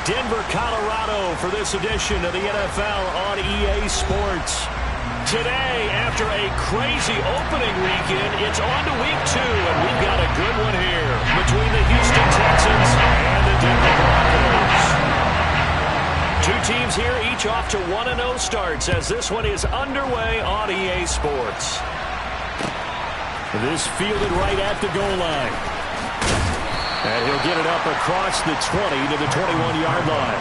Denver, Colorado for this edition of the NFL on EA Sports. Today, after a crazy opening weekend, it's on to week 2, and we've got a good one here between the Houston Texans and the Denver Broncos. Two teams here, each off to 1-0 starts as this one is underway on EA Sports. This fielded right at the goal line. And he'll get it up across the 20 to the 21-yard line.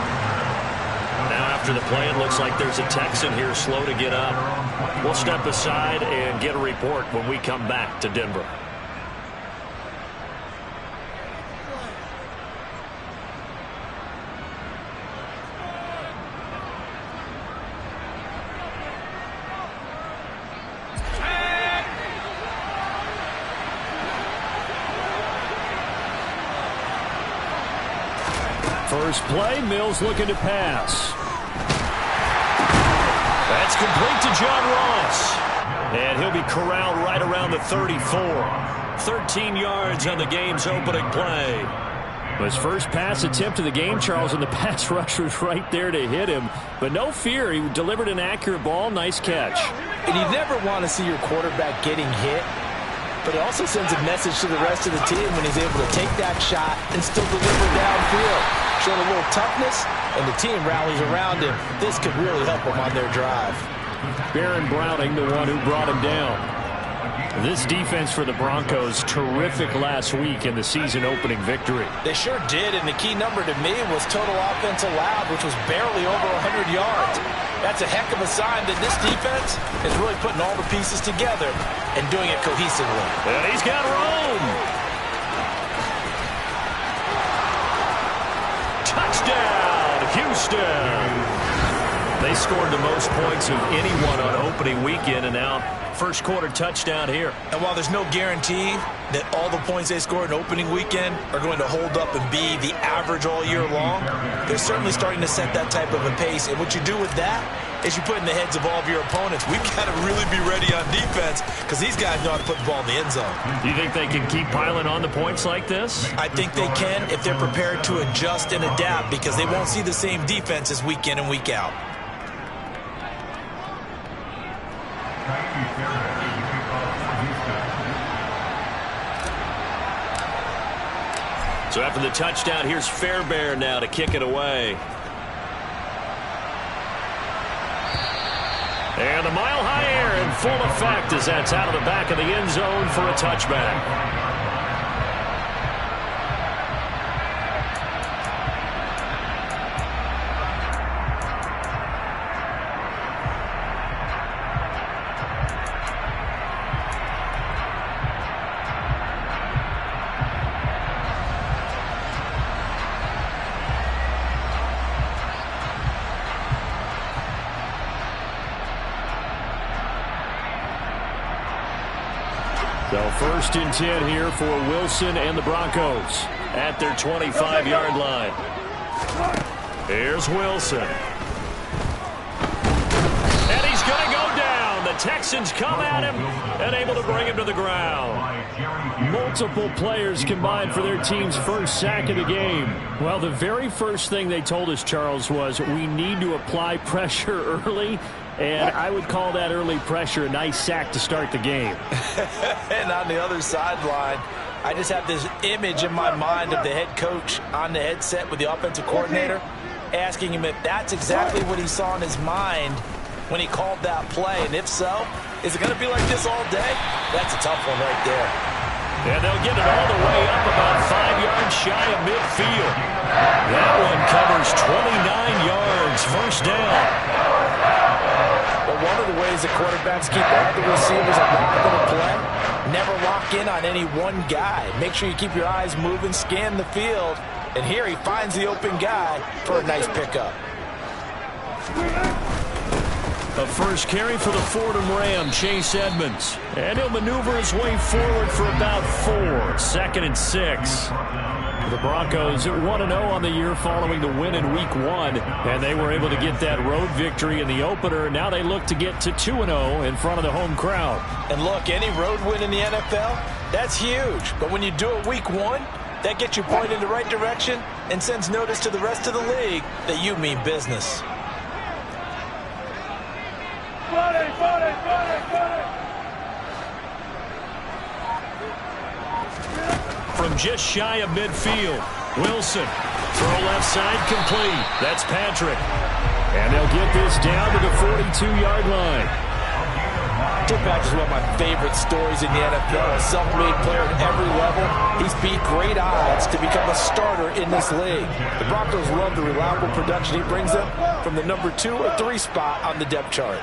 Now after the play, it looks like there's a Texan here slow to get up. We'll step aside and get a report when we come back to Denver. First play, Mills looking to pass. That's complete to John Ross. And he'll be corralled right around the 34. 13 yards on the game's opening play. His first pass attempt of the game, Charles, and the pass rush was right there to hit him. But no fear, he delivered an accurate ball. Nice catch. And you never want to see your quarterback getting hit. But it also sends a message to the rest of the team when he's able to take that shot and still deliver downfield. Showing a little toughness, and the team rallies around him. This could really help them on their drive. Baron Browning, the one who brought him down. This defense for the Broncos, terrific last week in the season-opening victory. They sure did, and the key number to me was total offense allowed, which was barely over 100 yards. That's a heck of a sign that this defense is really putting all the pieces together and doing it cohesively. And he's got Rome. Touchdown, Houston. They scored the most points of anyone on opening weekend, and now first quarter touchdown here. And while there's no guarantee that all the points they scored in opening weekend are going to hold up and be the average all year long, they're certainly starting to set that type of a pace. And what you do with that is you put in the heads of all of your opponents, we've got to really be ready on defense because these guys know how to put the ball in the end zone. Do you think they can keep piling on the points like this? I think they can if they're prepared to adjust and adapt because they won't see the same defenses week in and week out. So after the touchdown, here's Fairbairn now to kick it away. And the mile-high air in full effect as that's out of the back of the end zone for a touchback. So first and 10 here for Wilson and the Broncos at their 25-yard line. Here's Wilson. And he's going to go down. The Texans come at him and able to bring him to the ground. Multiple players combined for their team's first sack of the game. Well, the very first thing they told us, Charles, was we need to apply pressure early. And I would call that early pressure a nice sack to start the game. And on the other sideline, I just have this image in my mind of the head coach on the headset with the offensive coordinator asking him if that's exactly what he saw in his mind when he called that play. And if so, is it going to be like this all day? That's a tough one right there. And they'll get it all the way up about 5 yards shy of midfield. That one covers 29 yards, first down. Well, one of the ways the quarterbacks keep all the receivers alive in a play, never lock in on any one guy. Make sure you keep your eyes moving, scan the field. And here he finds the open guy for a nice pickup. A first carry for the Fordham Ram, Chase Edmonds. And he'll maneuver his way forward for about 4. 2nd and 6. The Broncos 1-0 on the year following the win in Week 1. And they were able to get that road victory in the opener. Now they look to get to 2-0 in front of the home crowd. And look, any road win in the NFL, that's huge. But when you do it Week 1, That gets you pointed in the right direction and sends notice to the rest of the league that you mean business. From just shy of midfield, Wilson. Throw left side complete. That's Patrick. And they'll get this down to the 42-yard line. Tim Patrick is one of my favorite stories in the NFL. A self-made player at every level. He's beat great odds to become a starter in this league. The Broncos love the reliable production he brings them from the number 2 or 3 spot on the depth chart.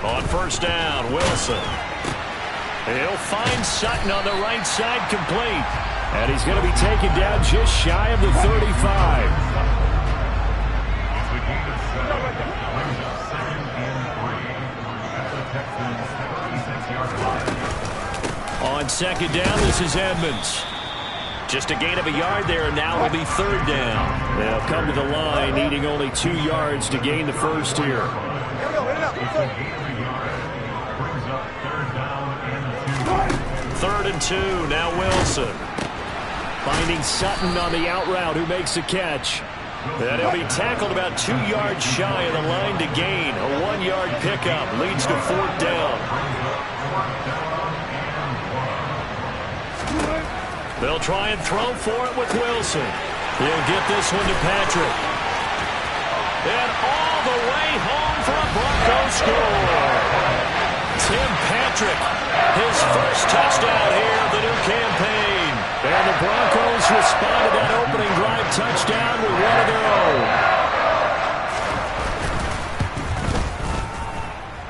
On first down, Wilson. He'll find Sutton on the right side complete. And he's going to be taken down just shy of the 35. On second down, this is Edmonds. Just a gain of a yard there, and now it'll be third down. They'll come to the line, needing only 2 yards to gain the first here. Third and 2, now Wilson. Finding Sutton on the out route, who makes the catch. And he'll be tackled about 2 yards shy of the line to gain. A 1-yard pickup leads to fourth down. They'll try and throw for it with Wilson. He'll get this one to Patrick. And all the way home for a Broncos score. Tim Patrick, his first touchdown here of the new campaign. And the Broncos respond to that opening drive touchdown with one of their own.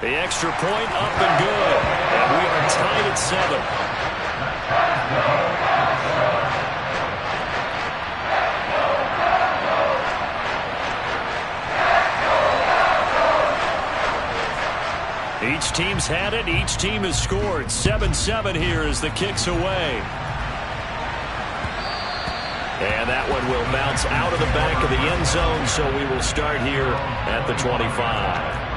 The extra point up and good. And we are tied at 7. Each team's had it. Each team has scored. 7-7 here as the kick's away. And that one will bounce out of the back of the end zone, so we will start here at the 25.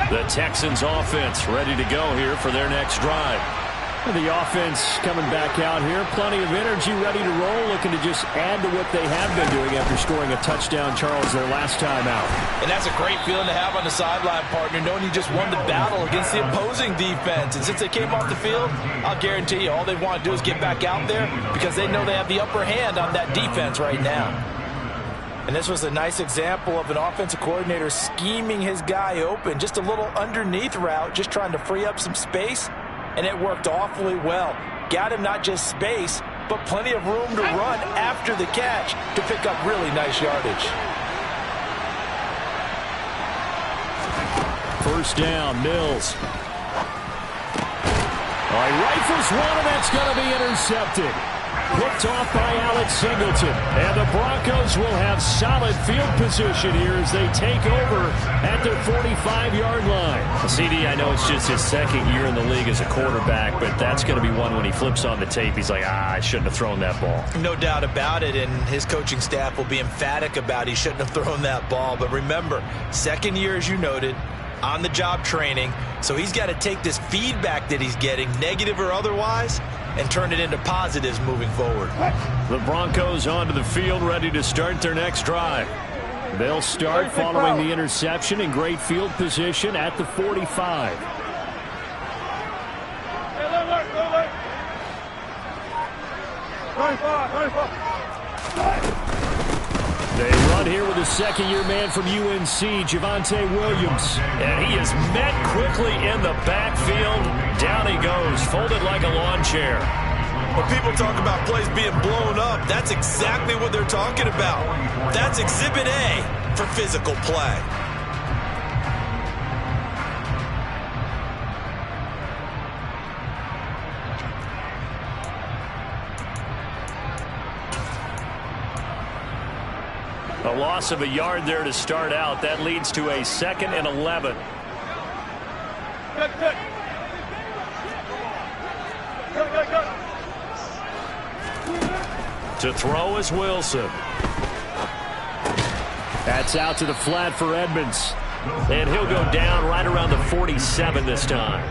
The Texans offense ready to go here for their next drive. The offense coming back out here. Plenty of energy, ready to roll, looking to just add to what they have been doing after scoring a touchdown, Charles, their last time out. And that's a great feeling to have on the sideline, partner, knowing you just won the battle against the opposing defense. And since they came off the field, I'll guarantee you all they want to do is get back out there because they know they have the upper hand on that defense right now. And this was a nice example of an offensive coordinator scheming his guy open. Just a little underneath route, just trying to free up some space. And it worked awfully well. Got him not just space, but plenty of room to run after the catch to pick up really nice yardage. First down, Mills. All right, rifles one, and that's going to be intercepted. Picked off by Alex Singleton. And the Broncos will have solid field position here as they take over at their 45-yard line. CD, I know it's just his second year in the league as a quarterback, but that's going to be one when he flips on the tape. He's like, I shouldn't have thrown that ball. No doubt about it, and his coaching staff will be emphatic about he shouldn't have thrown that ball. But remember, second year, as you noted, on-the-job training, so he's got to take this feedback that he's getting, negative or otherwise, and turn it into positives moving forward. The Broncos onto the field, ready to start their next drive. They'll start following the interception in great field position at the 45. They run here with a second-year man from UNC, Javonte Williams. And he is met quickly in the backfield. Down he goes, folded like a lawn chair. When people talk about plays being blown up, that's exactly what they're talking about. That's Exhibit A for physical play. A loss of a yard there to start out. That leads to a 2nd and 11. To throw is Wilson. That's out to the flat for Edmonds. And he'll go down right around the 47 this time.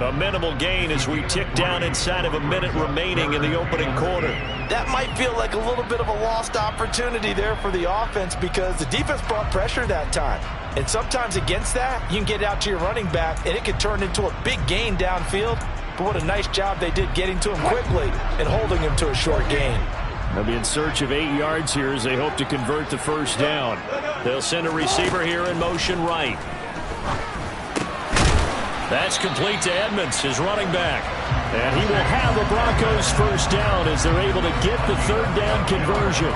A minimal gain as we tick down inside of a minute remaining in the opening quarter. That might feel like a little bit of a lost opportunity there for the offense because the defense brought pressure that time. And sometimes against that, you can get out to your running back, and it can turn into a big gain downfield. But what a nice job they did getting to him quickly and holding him to a short gain. They'll be in search of 8 yards here as they hope to convert the first down. They'll send a receiver here in motion right. That's complete to Edmonds, his running back. And he will have the Broncos first down as they're able to get the third down conversion.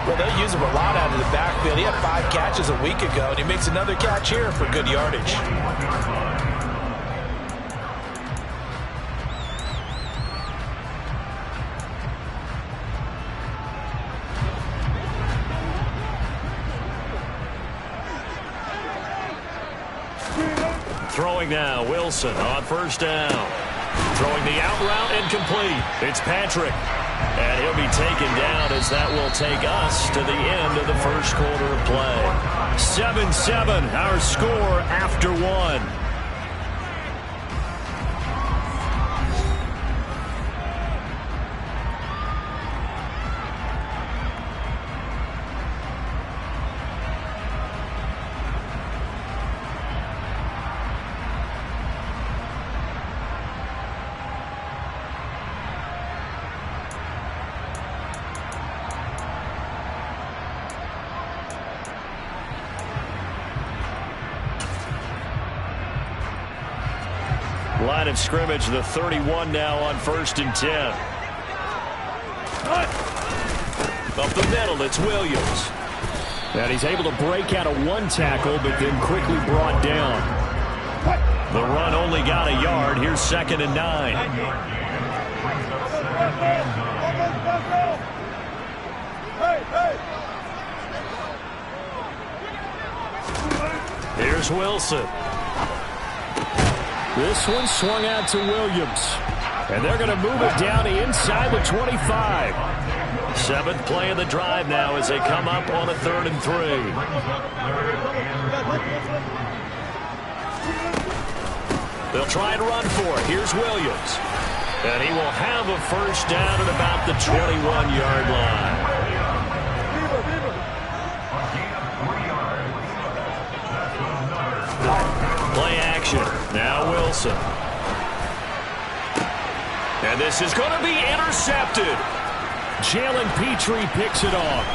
Well, they'll use him a lot out of the backfield. He had 5 catches a week ago, and he makes another catch here for good yardage. Throwing now, Wilson on first down. Throwing the out route and complete. It's Patrick. And he'll be taken down as that will take us to the end of the first quarter of play. 7-7, our score after 1. Line of scrimmage, the 31 now on 1st and 10. Up the middle, it's Williams. And he's able to break out of 1 tackle, but then quickly brought down. The run only got a yard. Here's 2nd and 9. Here's Wilson. This one swung out to Williams. And they're going to move it down to inside the 25. 7th play of the drive now as they come up on a 3rd and 3. They'll try and run for it. Here's Williams. And he will have a first down at about the 21-yard line. Play action. Now Wilson. And this is going to be intercepted. Jalen Petrie picks it off.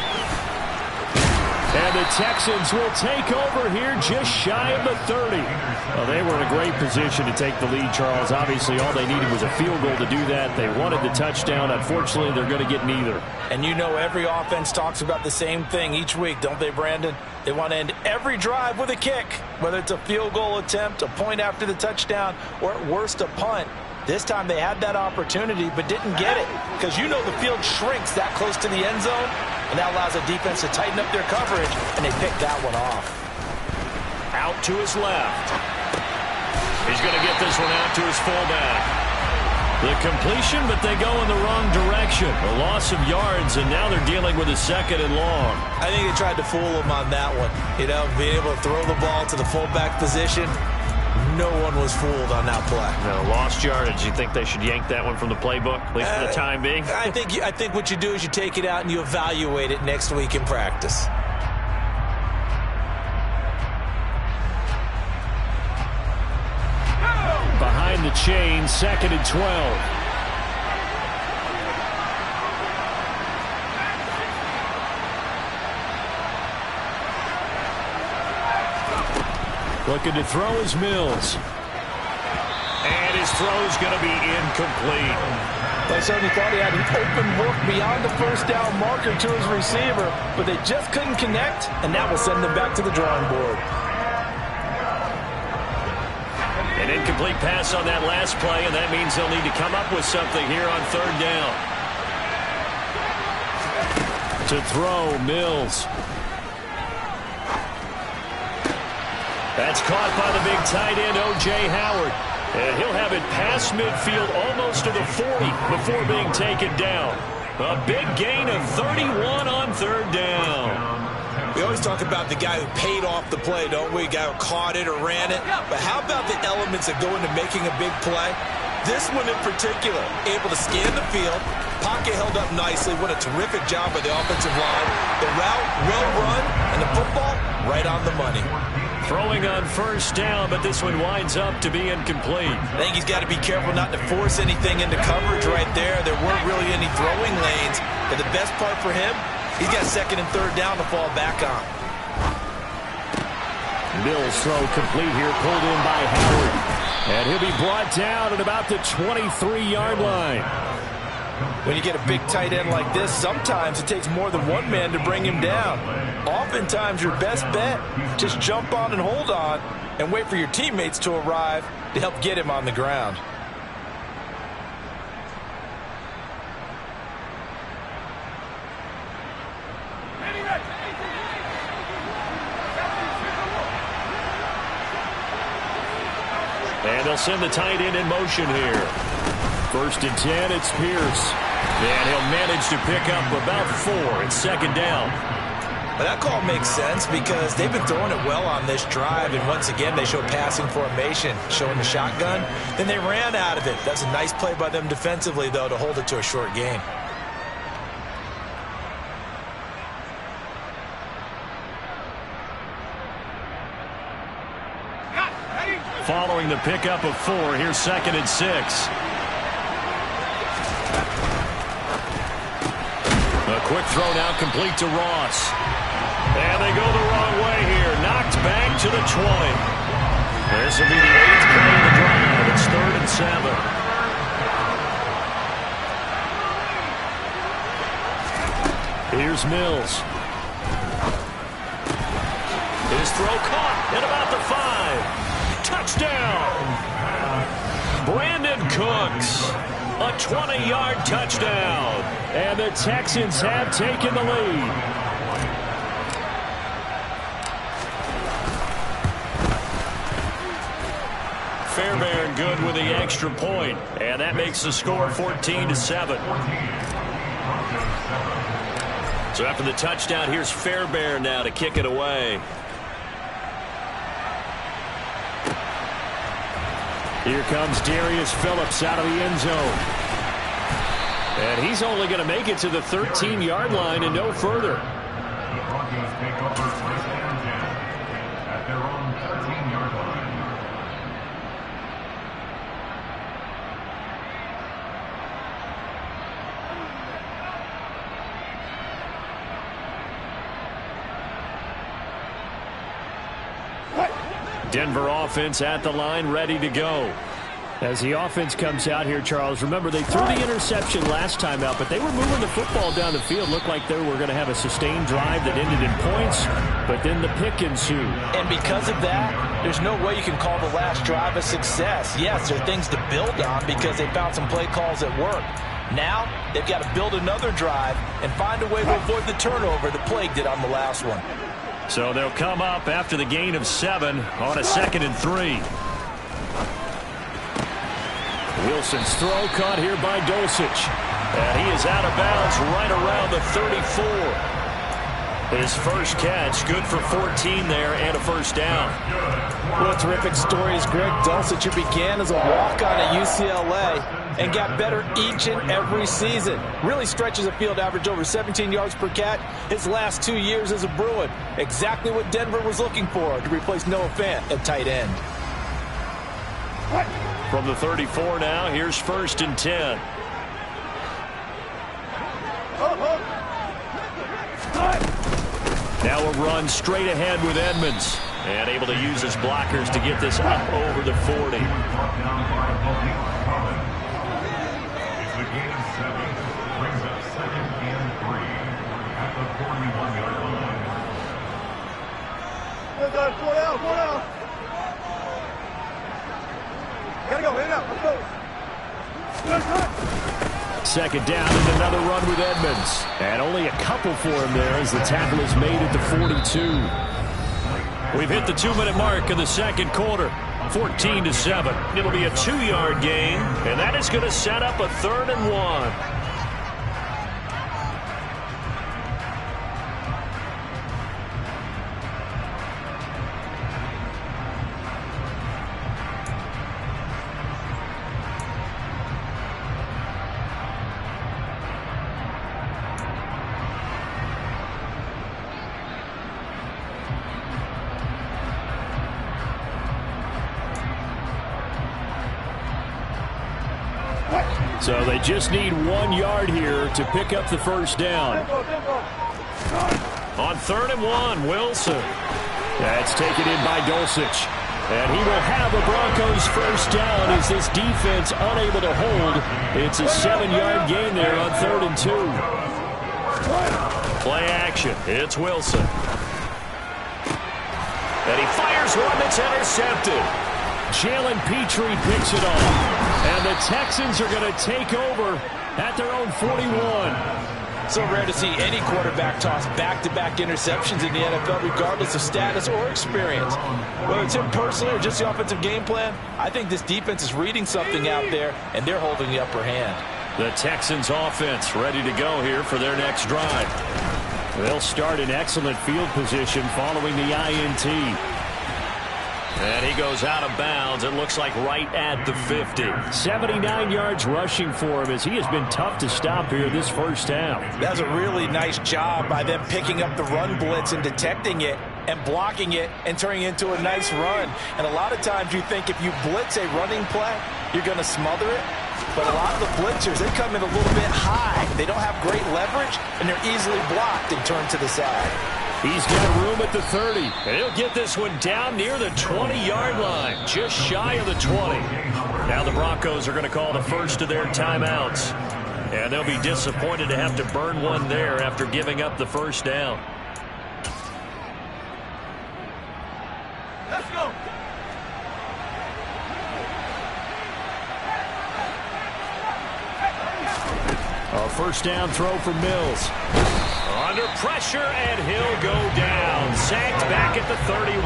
And the Texans will take over here just shy of the 30. Well, they were in a great position to take the lead, Charles. Obviously, all they needed was a field goal to do that. They wanted the touchdown. Unfortunately, they're going to get neither. And you know every offense talks about the same thing each week, don't they, Brandon? They want to end every drive with a kick, whether it's a field goal attempt, a point after the touchdown, or at worst a punt. This time they had that opportunity but didn't get it because you know the field shrinks that close to the end zone, and that allows the defense to tighten up their coverage, and they picked that one off. Out to his left. He's going to get this one out to his fullback. The completion, but they go in the wrong direction. A loss of yards, and now they're dealing with a 2nd and long. I think they tried to fool him on that one. You know, being able to throw the ball to the fullback position. No one was fooled on that play. No, lost yardage. You think they should yank that one from the playbook, at least for the time being? I think what you do is you take it out and you evaluate it next week in practice. Behind the chain, 2nd and 12. Looking to throw is Mills. And his throw's going to be incomplete. They certainly thought he had an open look beyond the first down marker to his receiver, but they just couldn't connect, and that will send them back to the drawing board. An incomplete pass on that last play, and that means they'll need to come up with something here on 3rd down. To throw, Mills. That's caught by the big tight end, O.J. Howard. And he'll have it past midfield almost to the 40 before being taken down. A big gain of 31 on third down. We always talk about the guy who paid off the play, don't we? The guy who caught it or ran it. But how about the elements that go into making a big play? This one in particular, able to scan the field, pocket held up nicely. What a terrific job by the offensive line. The route, well run, and the football right on the money. Throwing on first down, but this one winds up to be incomplete. I think he's got to be careful not to force anything into coverage right there. There weren't really any throwing lanes. But the best part for him, he's got second and third down to fall back on. Mills throw complete here, pulled in by Howard. And he'll be brought down at about the 23-yard line. When you get a big tight end like this, sometimes it takes more than one man to bring him down. Oftentimes, your best bet, just jump on and hold on and wait for your teammates to arrive to help get him on the ground. And they'll send the tight end in motion here. First and 10, it's Pierce. And he'll manage to pick up about 4. It's second down. But that call makes sense because they've been throwing it well on this drive. And once again, they show passing formation, showing the shotgun. Then they ran out of it. That's a nice play by them defensively, though, to hold it to a short gain. Following the pickup of 4, here's second and 6. A quick throw now complete to Ross. And they go the wrong way here. Knocked back to the 20. This will be the 8th play of the drive. It's third and 7. Here's Mills. His throw caught at about the 5. Touchdown! Brandon Cooks. A 20-yard touchdown. And the Texans have taken the lead. Fairbairn good with the extra point. And that makes the score 14-7. So after the touchdown, here's Fairbairn now to kick it away. Here comes Darius Phillips out of the end zone. And he's only going to make it to the 13-yard line and no further. The Broncos take over first and 10 at their own 13-yard line. Denver offense at the line, ready to go. As the offense comes out here, Charles, remember they threw the interception last time out, but they were moving the football down the field. Looked like they were going to have a sustained drive that ended in points, but then the pick ensued. And because of that, there's no way you can call the last drive a success. Yes, there are things to build on because they found some play calls that work. Now, they've got to build another drive and find a way to avoid the turnover the plague did on the last one. So they'll come up after the gain of 7 on a 2nd and 3. Wilson's throw caught here by Dulcich. And he is out of bounds right around the 34. His first catch, good for 14 there and a first down. What a terrific story is Greg Dulcich, who began as a walk-on at UCLA and got better each and every season. Really stretches a field average over 17 yards per catch his last 2 years as a Bruin. Exactly what Denver was looking for to replace Noah Fant at tight end. From the 34 now, here's first and 10. Now a run straight ahead with Edmonds. And able to use his blockers to get this up over the 40. It's a gain of 7. Brings up 2nd and 3 at the 41-yard line. Four down. Gotta go, hit it up, let's go. Second down and another run with Edmonds. And only a couple for him there as the tackle is made at the 42. We've hit the 2-minute mark of the second quarter. 14-7. It'll be a 2-yard gain, and that is going to set up a 3rd and 1. So they just need 1 yard here to pick up the first down. On 3rd and 1, Wilson. That's taken in by Dulcich. And he will have a Broncos first down as this defense unable to hold. It's a 7-yard gain there on 3rd and 2. Play action. It's Wilson. And he fires one that's intercepted. Jalen Petrie picks it off. And the Texans are going to take over at their own 41. So rare to see any quarterback toss back-to-back interceptions in the NFL, regardless of status or experience. Whether it's him personally or just the offensive game plan, I think this defense is reading something out there, and they're holding the upper hand. The Texans offense ready to go here for their next drive. They'll start in excellent field position following the INT. And he goes out of bounds. It looks like right at the 50. 79 yards rushing for him as he has been tough to stop here this first half. That's a really nice job by them picking up the run blitz and detecting it and blocking it and turning it into a nice run. And a lot of times you think if you blitz a running play, you're going to smother it. But a lot of the blitzers, they come in a little bit high. They don't have great leverage, and they're easily blocked and turned to the side. He's got room at the 30, and he'll get this one down near the 20-yard line, just shy of the 20. Now the Broncos are going to call the first of their timeouts, and they'll be disappointed to have to burn one there after giving up the first down. Let's go. A first down throw for Mills. Under pressure, and he'll go down. Sacked back at the 31.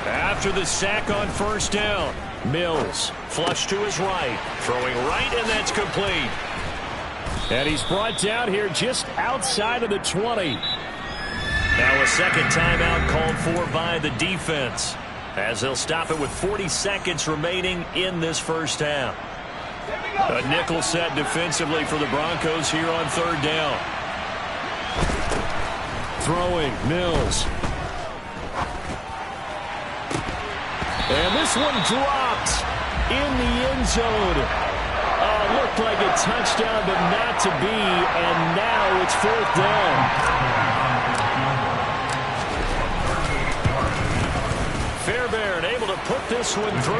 After the sack on first down, Mills flush to his right. Throwing right, and that's complete. And he's brought down here just outside of the 20. Now a second timeout called for by the defense, as they'll stop it with 40 seconds remaining in this first half. A nickel set defensively for the Broncos here on third down. Throwing, Mills. And this one dropped in the end zone. Looked like a touchdown, but not to be, and now it's fourth down. Fairbairn able to put this one through,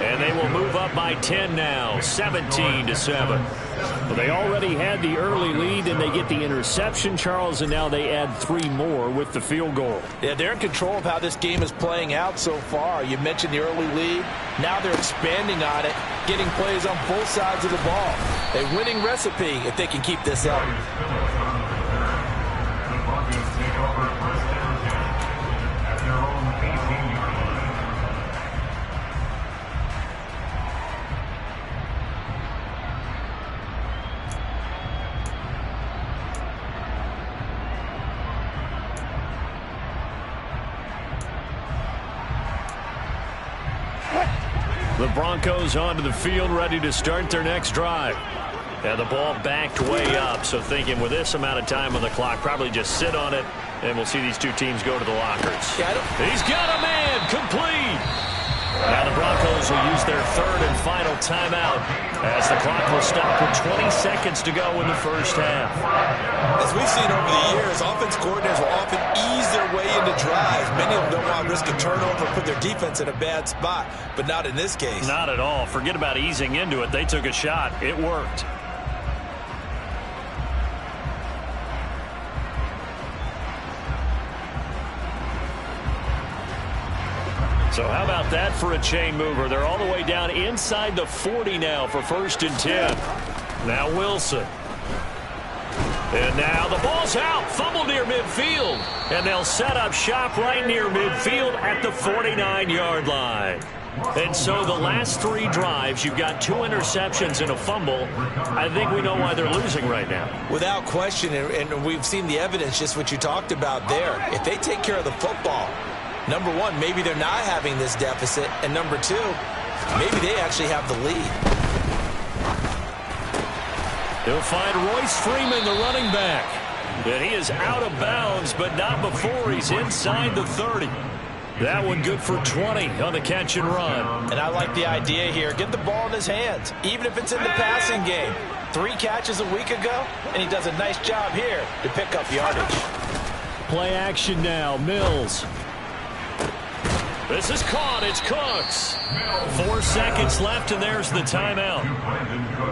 and they will move up by 10 now, 17-7. Well, they already had the early lead, and they get the interception, Charles, and now they add 3 more with the field goal. Yeah, they're in control of how this game is playing out so far. You mentioned the early lead. Now they're expanding on it, getting plays on both sides of the ball. A winning recipe if they can keep this up. The Broncos onto the field, ready to start their next drive. And the ball backed way up, so thinking with this amount of time on the clock, probably just sit on it, and we'll see these two teams go to the lockers. He's got a man, complete. Now the Broncos will use their third and final timeout, as the clock will stop with 20 seconds to go in the first half. As we've seen over the years, offense coordinators will often ease their way into drives. Many of them don't want to risk a turnover, put their defense in a bad spot, but not in this case. Not at all. Forget about easing into it. They took a shot. It worked. So how about that for a chain mover? They're all the way down inside the 40 now for first and 10. Now Wilson. And now the ball's out. Fumble near midfield. And they'll set up shop right near midfield at the 49-yard line. And so the last 3 drives, you've got 2 interceptions and a fumble. I think we know why they're losing right now. Without question, and we've seen the evidence, just what you talked about there. If they take care of the football, number one, maybe they're not having this deficit. And number 2, maybe they actually have the lead. He'll find Royce Freeman, the running back. And he is out of bounds, but not before he's inside the 30. That one good for 20 on the catch and run. And I like the idea here. Get the ball in his hands, even if it's in the passing game. 3 catches a week ago, and he does a nice job here to pick up yardage. Play action now. Mills. This is caught. It's Cooks. 4 seconds left, and there's the timeout.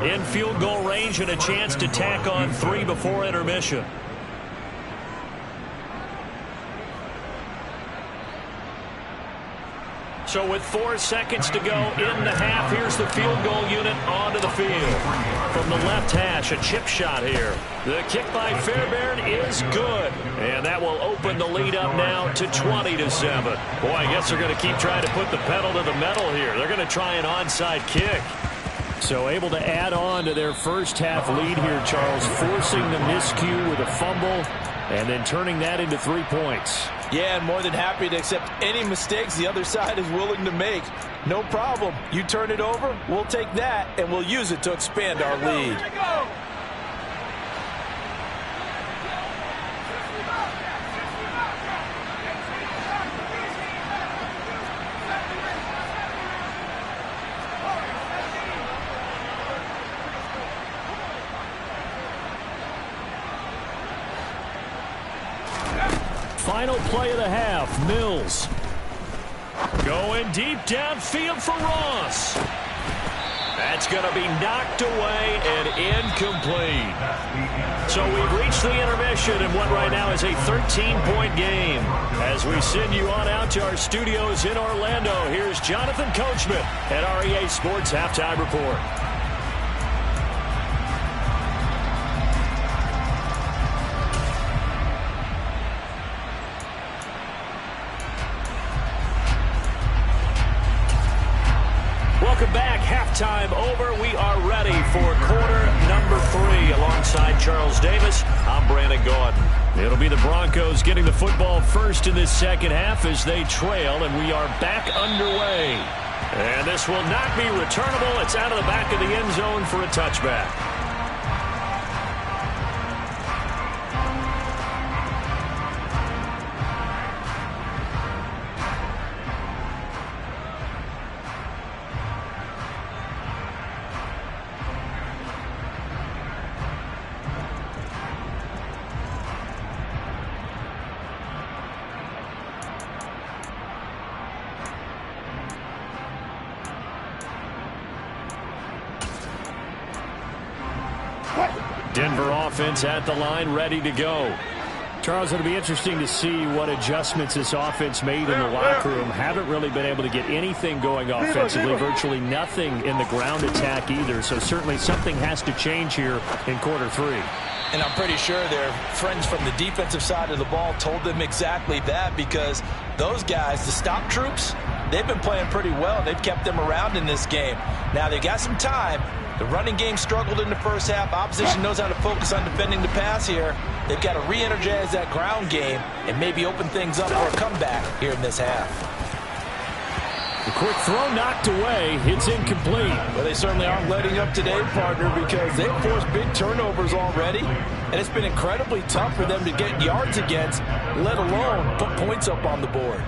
In field goal range and a chance to tack on 3 before intermission. So with 4 seconds to go in the half, here's the field goal unit onto the field. From the left hash, a chip shot here. The kick by Fairbairn is good. And that will open the lead up now to 20-7. Boy, I guess they're going to keep trying to put the pedal to the metal here. They're going to try an onside kick. So able to add on to their first half lead here, Charles, forcing the miscue with a fumble and then turning that into 3 points. Yeah, and more than happy to accept any mistakes the other side is willing to make. No problem. You turn it over, we'll take that, and we'll use it to expand our lead. Final play of the half. Mills going deep downfield for Ross. That's going to be knocked away and incomplete. So we've reached the intermission in what right now is a 13-point game. As we send you on out to our studios in Orlando, here's Jonathan Coachman at REA Sports Halftime Report. Welcome back. Halftime over. We are ready for quarter number 3. Alongside Charles Davis, I'm Brandon Gaudin. It'll be the Broncos getting the football first in this second half as they trail, and we are back underway. And this will not be returnable. It's out of the back of the end zone for a touchback. Denver offense at the line, ready to go. Charles, it'll be interesting to see what adjustments this offense made in the locker room. Haven't really been able to get anything going offensively, virtually nothing in the ground attack either. So certainly something has to change here in quarter 3. And I'm pretty sure their friends from the defensive side of the ball told them exactly that, because those guys, the stop troops, they've been playing pretty well. They've kept them around in this game. Now they got some time. The running game struggled in the first half. Opposition knows how to focus on defending the pass here. They've got to re-energize that ground game and maybe open things up for a comeback here in this half. The quick throw knocked away. It's incomplete. Well, they certainly aren't letting up today, partner, because they've forced big turnovers already, and it's been incredibly tough for them to get yards against, let alone put points up on the board.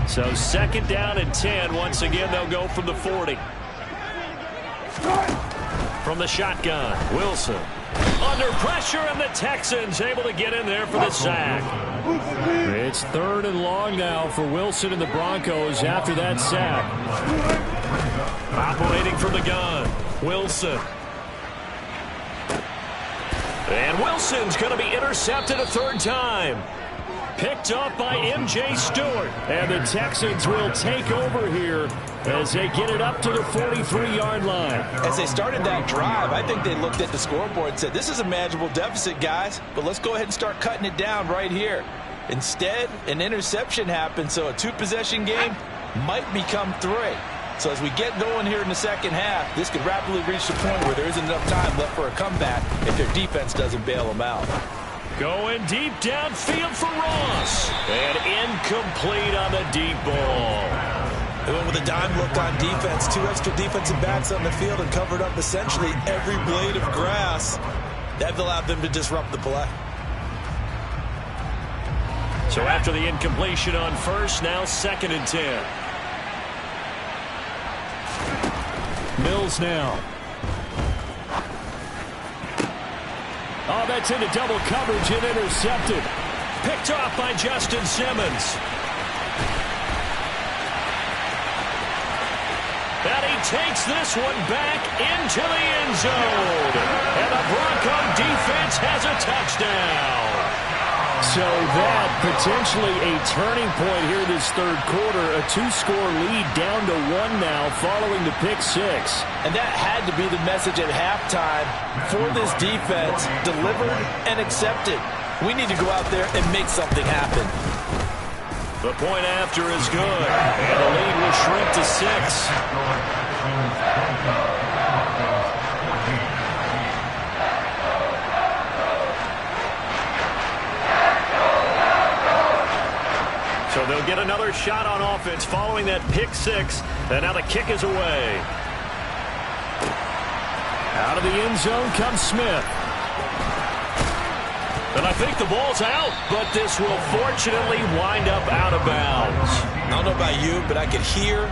So second down and 10. Once again, they'll go from the 40. From the shotgun, Wilson. Under pressure, and the Texans able to get in there for the sack. It's 3rd and long now for Wilson and the Broncos after that sack. Operating from the gun, Wilson. And Wilson's going to be intercepted a 3rd time. Picked up by M.J. Stewart. And the Texans will take over here as they get it up to the 43-yard line. As they started that drive, I think they looked at the scoreboard and said, this is a manageable deficit, guys, but let's go ahead and start cutting it down right here. Instead, an interception happened, so a 2-possession game might become 3. So as we get going here in the second half, this could rapidly reach the point where there isn't enough time left for a comeback if their defense doesn't bail them out. Going deep downfield for Ross. And incomplete on the deep ball. They went with a dime look on defense, 2 extra defensive backs on the field and covered up essentially every blade of grass. That allowed them to disrupt the play. So after the incompletion on first, now 2nd and 10. Mills now. Oh, that's into double coverage and intercepted. Picked off by Justin Simmons. And he takes this one back into the end zone. And the Bronco defense has a touchdown. So that potentially a turning point here this third quarter. A 2-score lead down to 1 now following the pick 6. And that had to be the message at halftime for this defense. Delivered and accepted. We need to go out there and make something happen. The point after is good. And the lead will shrink to 6. So they'll get another shot on offense following that pick 6. And now the kick is away. Out of the end zone comes Smith. And I think the ball's out, but this will fortunately wind up out of bounds. I don't know about you, but I could hear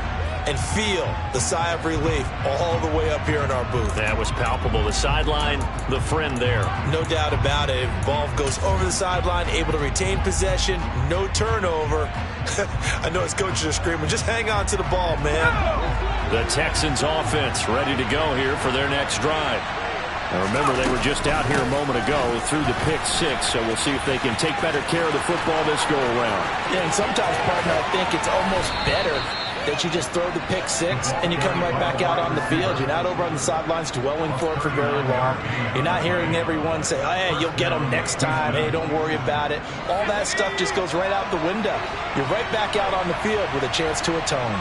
and feel the sigh of relief all the way up here in our booth. That was palpable. The sideline, the friend there. No doubt about it. Ball goes over the sideline, able to retain possession, no turnover. I know his coaches are screaming, just hang on to the ball, man. The Texans offense ready to go here for their next drive. Now remember, they were just out here a moment ago through the pick 6, so we'll see if they can take better care of the football this go-around. Yeah, and sometimes, partner, I think it's almost better that you just throw the pick 6 and you come right back out on the field. You're not over on the sidelines dwelling for it for very long. You're not hearing everyone say, oh, hey, you'll get them next time. Hey, don't worry about it. All that stuff just goes right out the window. You're right back out on the field with a chance to atone.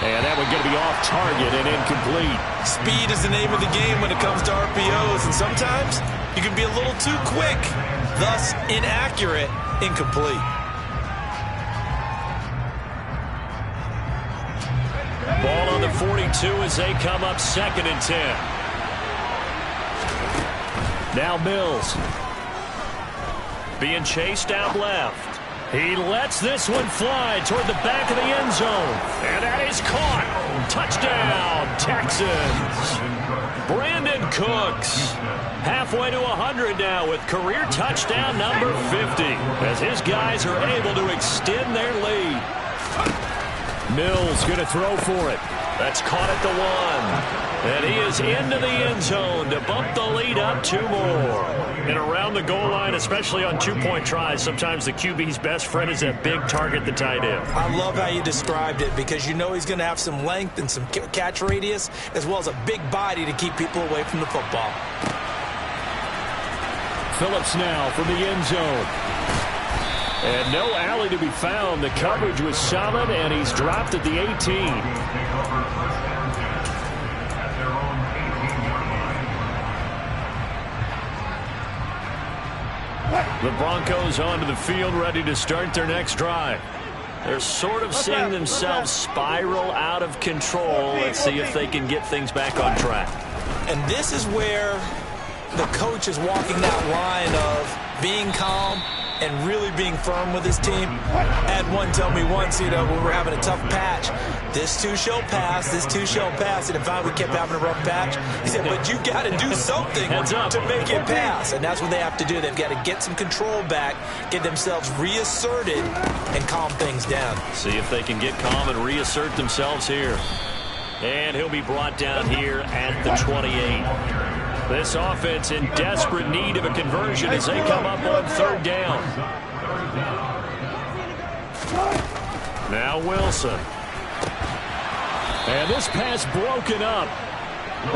And that one going to be off target and incomplete. Speed is the name of the game when it comes to RPOs, and sometimes you can be a little too quick, thus inaccurate, incomplete. Ball on the 42 as they come up 2nd and 10. Now Mills. Being chased out left. He lets this one fly toward the back of the end zone. And that is caught. Touchdown, Texans. Brandon Cooks. Halfway to 100 now with career touchdown number 50. As his guys are able to extend their lead. Mills going to throw for it. That's caught at the 1. And he is into the end zone to bump the lead up 2 more. And around the goal line, especially on 2-point tries, sometimes the QB's best friend is that big target, the tight end. I love how you described it because you know he's going to have some length and some catch radius as well as a big body to keep people away from the football. Phillips now from the end zone. And no alley to be found. The coverage was solid, and he's dropped at the 18. The Broncos onto the field, ready to start their next drive. They're sort of seeing themselves spiral out of control. Let's see if they can get things back on track. And this is where the coach is walking that line of being calm and really being firm with his team. I had one tell me once, when we were having a tough patch, this too shall pass, this too shall pass. And if we kept having a rough patch, he said, but you got to do something to make it pass. And that's what they have to do. They've got to get some control back, get themselves reasserted, and calm things down. See if they can get calm and reassert themselves here. And he'll be brought down here at the 28. This offense in desperate need of a conversion as they come up on 3rd down. Now Wilson. And this pass broken up.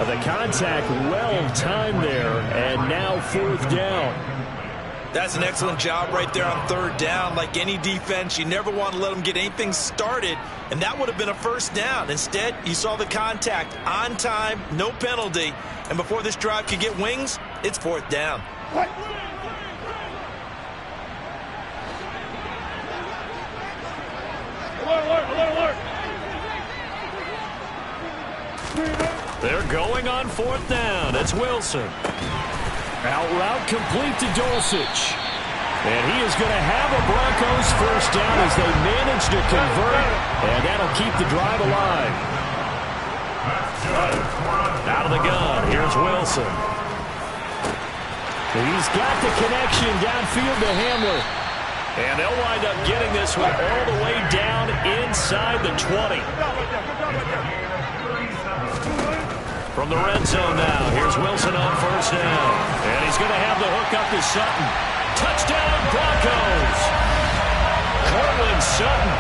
The contact well timed there, and now 4th down. That's an excellent job right there on 3rd down. Like any defense, you never want to let them get anything started, and that would have been a 1st down. Instead, you saw the contact on time, no penalty, and before this drive could get wings, it's 4th down. They're going on 4th down. It's Wilson. Out route complete to Dulcich. And he is going to have a Broncos first down as they manage to convert. And that'll keep the drive alive. Out of the gun. Here's Wilson. He's got the connection downfield to Hamler. And they'll wind up getting this one all the way down inside the 20. From the red zone now, here's Wilson on first down. And he's going to have the hook up to Sutton. Touchdown, Broncos! Cortland Sutton,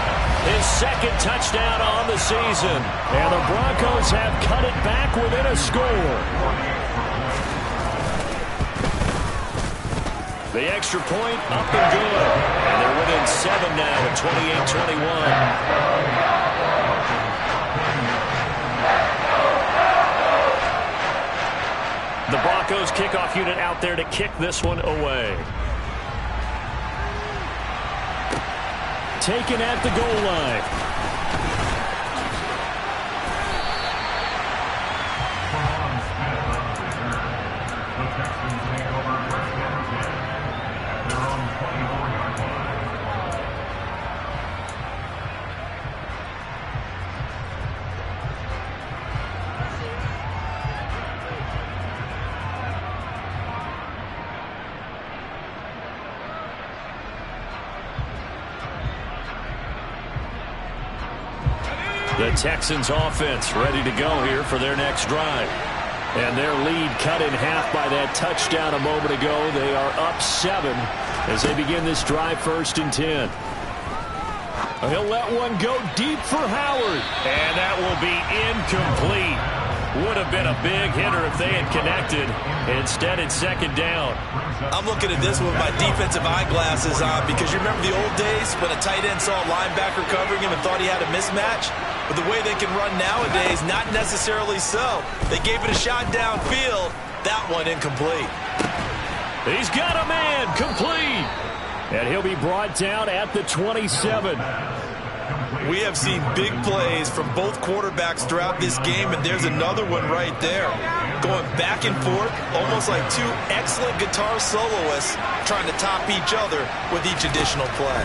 his 2nd touchdown on the season. And the Broncos have cut it back within a score. The extra point up and good. And they're within 7 now at 28-21. The Broncos kickoff unit out there to kick this one away. Taken at the goal line. The Texans take over first and 10 at their own 24-yard line. The Texans offense ready to go here for their next drive. And their lead cut in half by that touchdown a moment ago. They are up 7 as they begin this drive 1st and 10. He'll let one go deep for Howard. And that will be incomplete. Would have been a big hitter if they had connected. Instead, it's 2nd down. I'm looking at this with my defensive eyeglasses on because you remember the old days when a tight end saw a linebacker covering him and thought he had a mismatch? But the way they can run nowadays, not necessarily so. They gave it a shot downfield. That one incomplete. He's got a man complete. And he'll be brought down at the 27. We have seen big plays from both quarterbacks throughout this game, and there's another one right there. Going back and forth, almost like 2 excellent guitar soloists trying to top each other with each additional play.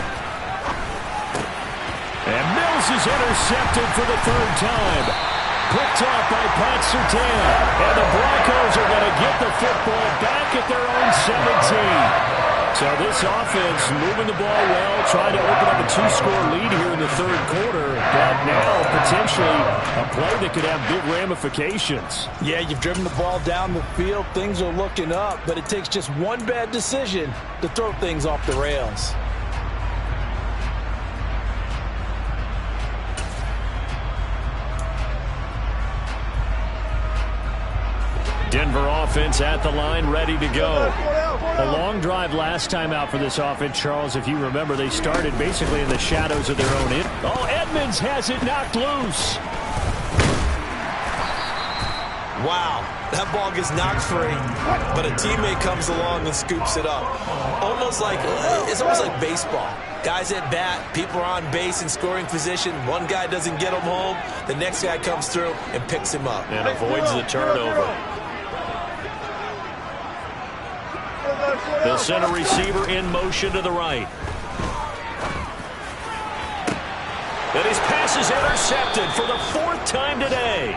And Mills is intercepted for the 3rd time. Picked off by Pat Surtain. And the Broncos are going to get the football back at their own 17. So this offense moving the ball well, trying to open up a 2-score lead here in the 3rd quarter. But now potentially a play that could have big ramifications. Yeah, you've driven the ball down the field. Things are looking up, but it takes just one bad decision to throw things off the rails. Denver offense at the line, ready to go. A long drive last time out for this offense, Charles. If you remember, they started basically in the shadows of their own end. Oh, Edmonds has it knocked loose. Wow, that ball gets knocked free, but a teammate comes along and scoops it up. It's almost like baseball. Guys at bat, people are on base in scoring position. One guy doesn't get him home. The next guy comes through and picks him up. And avoids the turnover. They'll send a receiver in motion to the right. And his pass is intercepted for the 4th time today.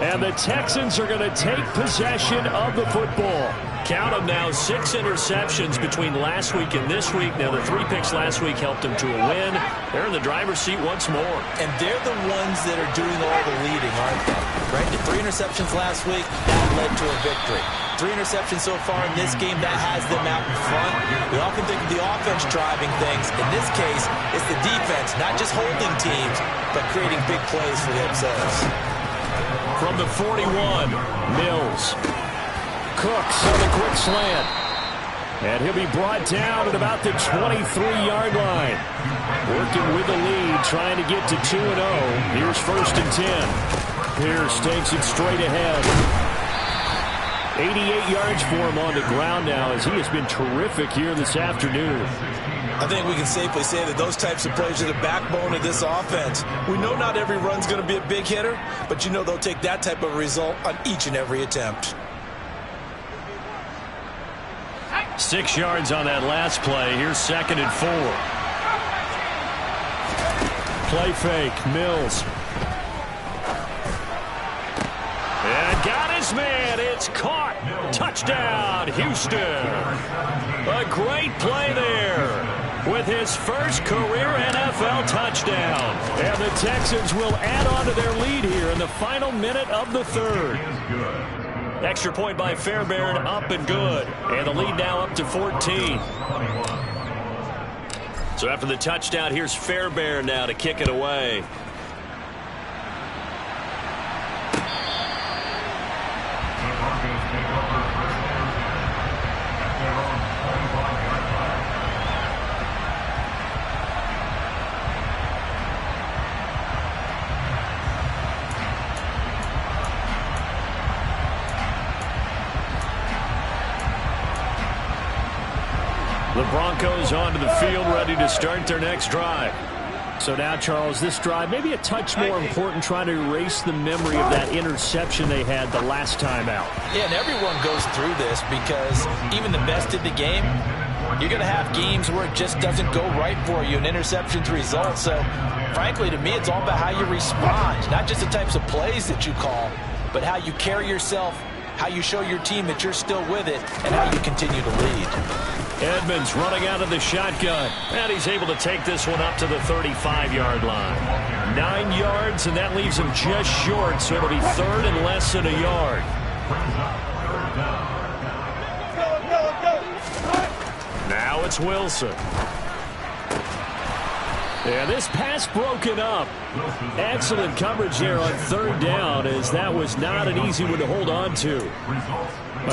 And the Texans are going to take possession of the football. Count them now, 6 interceptions between last week and this week. Now, the 3 picks last week helped them to a win. They're in the driver's seat once more. And they're the ones that are doing all the leading, aren't they? Right? The 3 interceptions last week, that led to a victory. 3 interceptions so far in this game, that has them out in front. We often think of the offense driving things. In this case, it's the defense, not just holding teams, but creating big plays for themselves. From the 41, Mills. Cooks on the quick slant. And he'll be brought down at about the 23-yard line. Working with the lead, trying to get to 2-0. Here's 1st and 10. Pierce takes it straight ahead. 88 yards for him on the ground now as he has been terrific here this afternoon. I think we can safely say that those types of plays are the backbone of this offense. We know not every run's going to be a big hitter, but you know they'll take that type of result on each and every attempt. 6 yards on that last play. Here's 2nd and 4. Play fake. Mills. And got his man. It's caught. Touchdown, Houston. A great play there with his first career NFL touchdown. And the Texans will add on to their lead here in the final minute of the 3rd. Extra point by Fairbairn, up and good. And the lead now up to 14. So after the touchdown, here's Fairbairn now to kick it away. The Broncos onto the field, ready to start their next drive. So now, Charles, this drive maybe a touch more important, trying to erase the memory of that interception they had the last time out. Yeah, and everyone goes through this because even the best in the game, you're going to have games where it just doesn't go right for you, and interceptions result. So, frankly, to me, it's all about how you respond, not just the types of plays that you call, but how you carry yourself, how you show your team that you're still with it, and how you continue to lead. Edmonds running out of the shotgun, and he's able to take this one up to the 35-yard line. 9 yards, and that leaves him just short, so it'll be 3rd and less than a yard. Now it's Wilson. And this pass broken up. Excellent coverage here on 3rd down, as that was not an easy one to hold on to.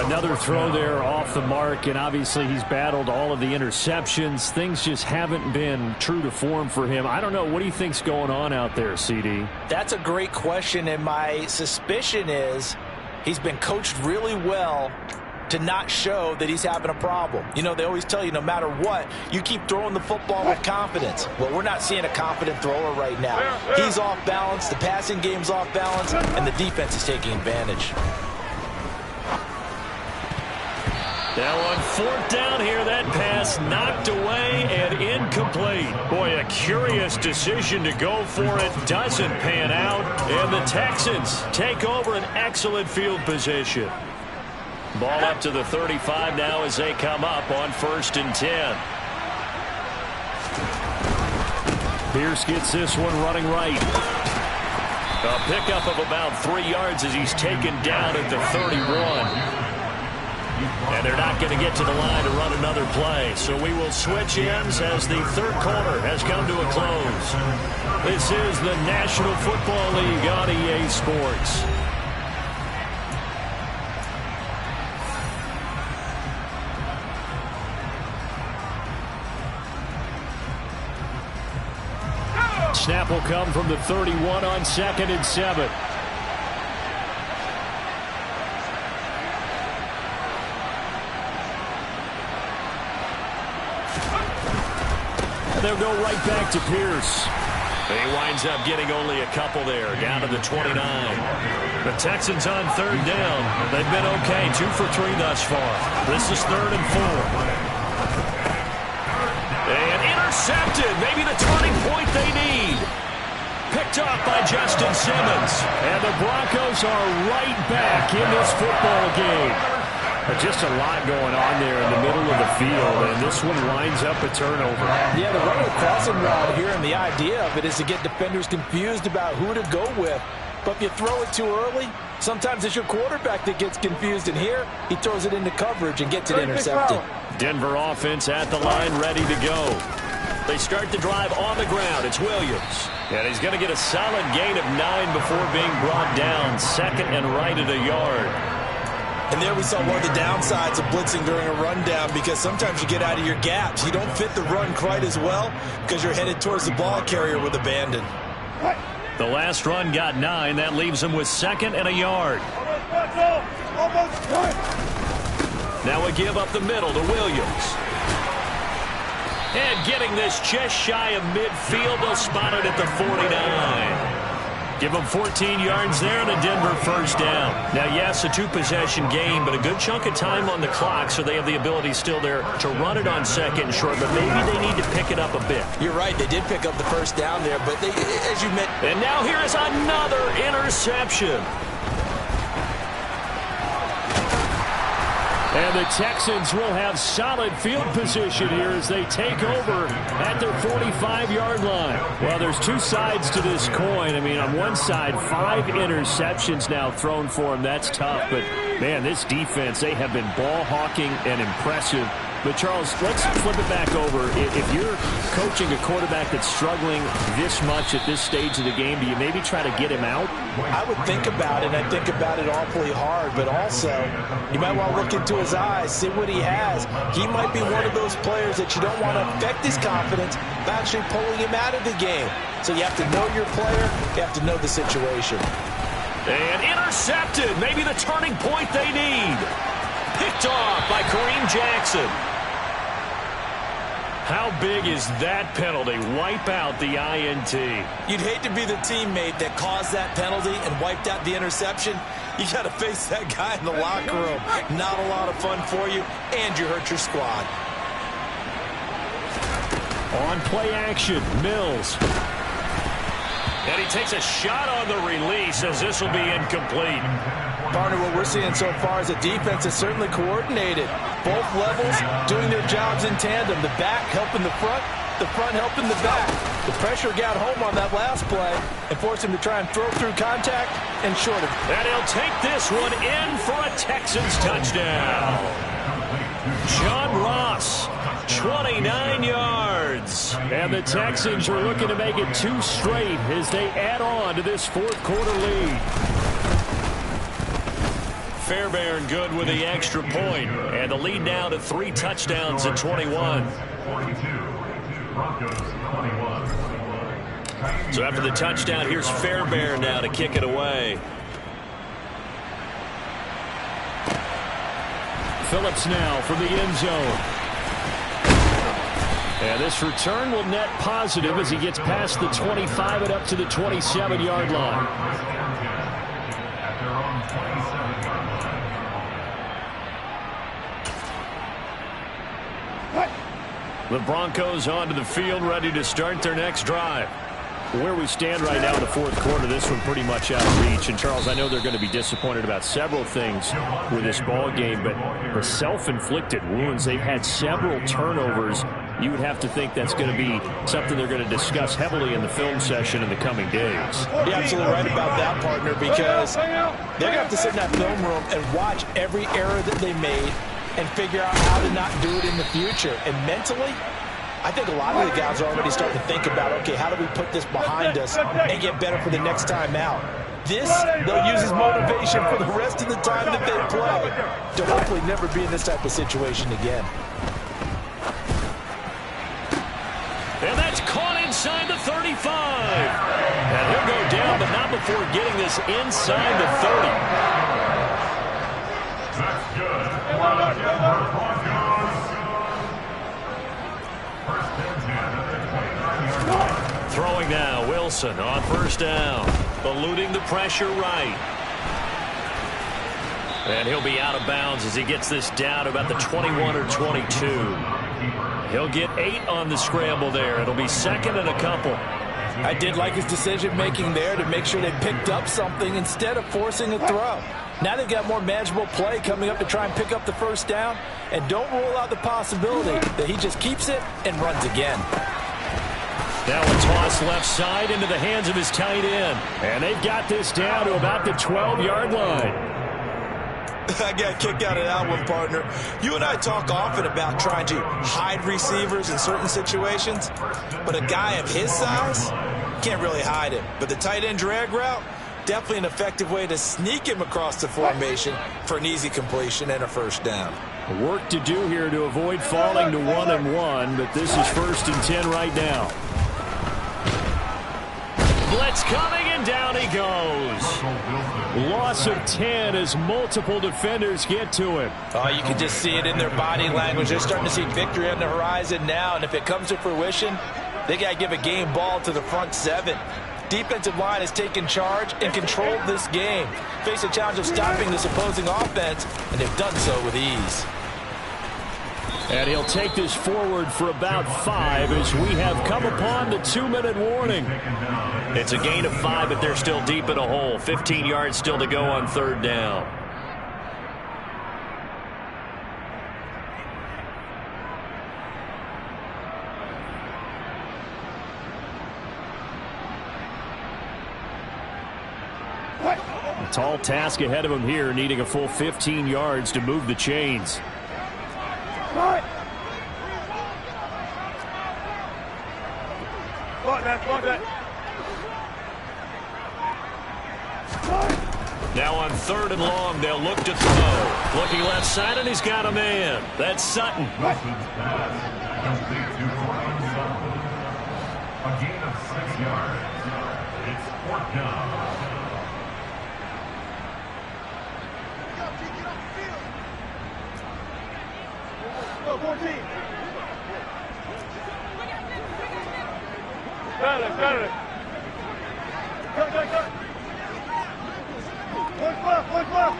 Another throw there off the mark, and obviously he's battled all of the interceptions. Things just haven't been true to form for him. I don't know. What do you think's going on out there, CD? That's a great question, and my suspicion is he's been coached really well to not show that he's having a problem. You know, they always tell you no matter what, you keep throwing the football with confidence. Well, we're not seeing a confident thrower right now. He's off balance, the passing game's off balance, and the defense is taking advantage. Now on 4th down here, that pass knocked away and incomplete. Boy, a curious decision to go for it. Doesn't pan out. And the Texans take over an excellent field position. Ball up to the 35 now as they come up on 1st and 10. Pierce gets this one running right. A pickup of about 3 yards as he's taken down at the 31. And they're not going to get to the line to run another play. So we will switch ends as the 3rd quarter has come to a close. This is the National Football League on EA Sports. Snap will come from the 31 on 2nd and 7. They'll go right back to Pierce. He winds up getting only a couple there, down to the 29. The Texans on 3rd down. They've been okay, 2 for 3 thus far. This is 3rd and 4. And intercepted, maybe the turning point they need. Picked up by Justin Simmons. And the Broncos are right back in this football game. Just a lot going on there in the middle of the field, and this one winds up a turnover. Yeah, the run of the crossing route here, and the idea of it is to get defenders confused about who to go with. But if you throw it too early, sometimes it's your quarterback that gets confused, and here he throws it into coverage and gets it intercepted. Denver offense at the line, ready to go. They start the drive on the ground. It's Williams. And he's going to get a solid gain of 9 before being brought down. 2nd and right at a yard. And there we saw one of the downsides of blitzing during a rundown, because sometimes you get out of your gaps. You don't fit the run quite as well because you're headed towards the ball carrier with abandon. The last run got 9. That leaves him with 2nd and a yard. Now a give up the middle to Williams. And getting this just shy of midfield, they'll spot it at the 49. Give them 14 yards there and a Denver first down. Now, yes, a two-possession game, but a good chunk of time on the clock, so they have the ability still there to run it on second and short, but maybe they need to pick it up a bit. You're right. They did pick up the first down there, but they, as you mentioned. And now here is another interception. And the Texans will have solid field position here as they take over at their 45-yard line. Well, there's two sides to this coin. I mean, on one side, 5 interceptions now thrown for them. That's tough. But, man, this defense, they have been ball hawking and impressive. But, Charles, let's flip it back over. If you're coaching a quarterback that's struggling this much at this stage of the game, do you maybe try to get him out? I would think about it. I think about it awfully hard. But also, you might want to look into his eyes, see what he has. He might be one of those players that you don't want to affect his confidence by actually pulling him out of the game. So you have to know your player. You have to know the situation. And intercepted. Maybe the turning point they need. Picked off by Kareem Jackson. How big is that penalty? Wipe out the INT. You'd hate to be the teammate that caused that penalty and wiped out the interception. You got to face that guy in the locker room. Not a lot of fun for you, and you hurt your squad. On play action, Mills. And he takes a shot on the release as this will be incomplete. Partner, what we're seeing so far is a defense that's certainly coordinated. Both levels doing their jobs in tandem. The back helping the front helping the back. The pressure got home on that last play and forced him to try and throw through contact and short him. And he'll take this one in for a Texans touchdown. John Ross, 29 yards. And the Texans are looking to make it 2 straight as they add on to this fourth quarter lead. Fairbairn good with the extra point, and the lead now to 3 touchdowns at 21. So after the touchdown, here's Fairbairn now to kick it away. Phillips now from the end zone. And this return will net positive as he gets past the 25 and up to the 27-yard line. The Broncos onto the field, ready to start their next drive. Where we stand right now in the fourth quarter, this one pretty much out of reach. And, Charles, I know they're going to be disappointed about several things with this ball game, but the self-inflicted wounds, they've had several turnovers. You would have to think that's going to be something they're going to discuss heavily in the film session in the coming days. You're absolutely right about that, partner, because they're going to have to sit in that film room and watch every error that they made and figure out how to not do it in the future. And mentally, I think a lot of the guys are already starting to think about, okay, how do we put this behind us and get better for the next time out? This, they'll use as motivation for the rest of the time that they play to hopefully never be in this type of situation again. And that's caught inside the 35. And he'll go down, but not before getting this inside the 30. That's good. Throwing now, Wilson on first down. Eluding the pressure right. And he'll be out of bounds as he gets this down to about the 21 or 22. He'll get 8 on the scramble there. It'll be second and a couple. I did like his decision-making there to make sure they picked up something instead of forcing a throw. Now they've got more manageable play coming up to try and pick up the first down. And don't rule out the possibility that he just keeps it and runs again. Now a toss left side into the hands of his tight end. And they've got this down to about the 12-yard line. I got a kick out of that one, partner. You and I talk often about trying to hide receivers in certain situations, but a guy of his size can't really hide him. But the tight end drag route, definitely an effective way to sneak him across the formation for an easy completion and a first down. Work to do here to avoid falling to 1-1, but this is 1st and 10 right now. Blitz coming, and down he goes. Loss of 10 as multiple defenders get to him. Oh, you can just see it in their body language. They're starting to see victory on the horizon now, and if it comes to fruition, they got to give a game ball to the front seven. Defensive line has taken charge and controlled this game. Face a challenge of stopping this opposing offense, and they've done so with ease. And he'll take this forward for about 5 as we have come upon the 2-minute warning. It's a gain of 5, but they're still deep in a hole. 15 yards still to go on 3rd down. A tall task ahead of him here, needing a full 15 yards to move the chains. Now on 3rd and long, they'll look to throw. Looking left side, and he's got a man. That's Sutton. Wilson's pass complete to Cortland Sutton. A gain of 6 yards. It's 4th down. Go, 14. Got it. Cut. One left.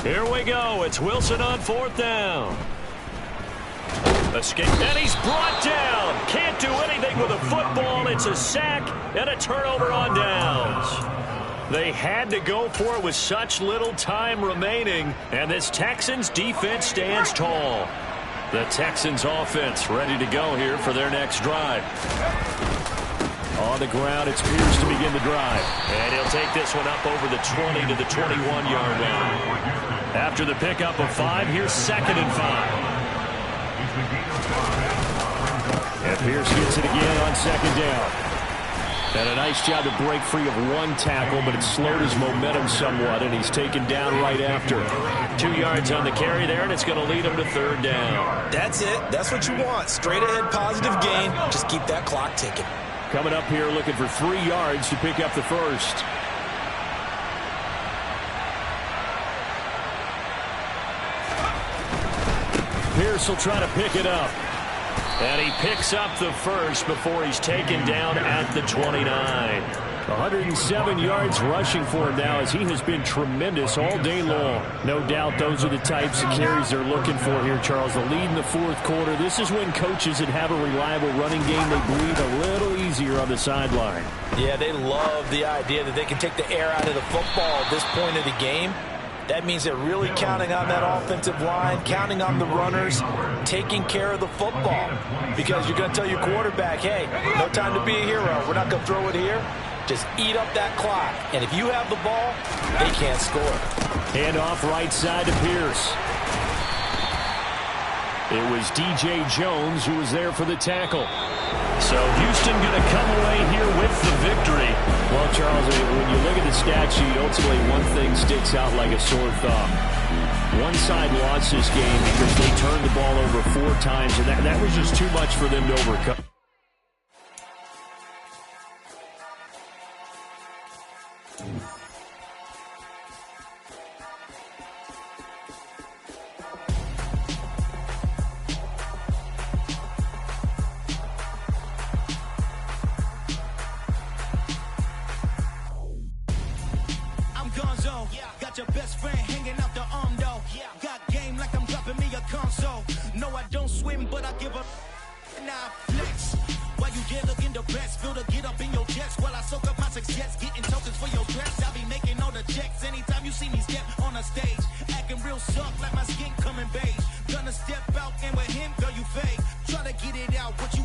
Here we go. It's Wilson on 4th down. Escape, and he's brought down. Can't do anything with a football. It's a sack and a turnover on downs. They had to go for it with such little time remaining, and this Texans defense stands tall. The Texans offense ready to go here for their next drive. On the ground, it's Pierce to begin the drive. And he'll take this one up over the 20 to the 21-yard line. After the pickup of 5, here's 2nd and 5. And Pierce gets it again on 2nd down. And a nice job to break free of 1 tackle, but it slowed his momentum somewhat, and he's taken down right after. 2 yards on the carry there, and it's going to lead him to 3rd down. That's it. That's what you want. Straight ahead, positive gain. Just keep that clock ticking. Coming up here looking for 3 yards to pick up the first. Pierce will try to pick it up. And he picks up the first before he's taken down at the 29. 107 yards rushing for him now as he has been tremendous all day long. No doubt those are the types of carries they're looking for here, Charles. The lead in the 4th quarter. This is when coaches that have a reliable running game, they breathe a little easier on the sideline. Yeah, they love the idea that they can take the air out of the football at this point of the game. That means they're really counting on that offensive line, counting on the runners, taking care of the football. Because you're going to tell your quarterback, hey, no time to be a hero. We're not going to throw it here. Just eat up that clock. And if you have the ball, they can't score. Hand off right side to Pierce. It was DJ Jones who was there for the tackle. So Houston going to come away here with the victory. Well, Charles, when you look at the stat sheet, ultimately one thing sticks out like a sore thumb. One side lost this game because they turned the ball over 4 times, and that was just too much for them to overcome. Got your best friend hanging out the arm though. Got game like I'm dropping me a console. No, I don't swim, but I give up. Nah, flex. While you there looking the best, feel the get up in your chest while I soak up my success, getting tokens for your dress. I'll be making all the checks anytime you see me step on a stage, acting real soft like my skin coming beige. Gonna step out and with him, girl, you fake. Try to get it out, what you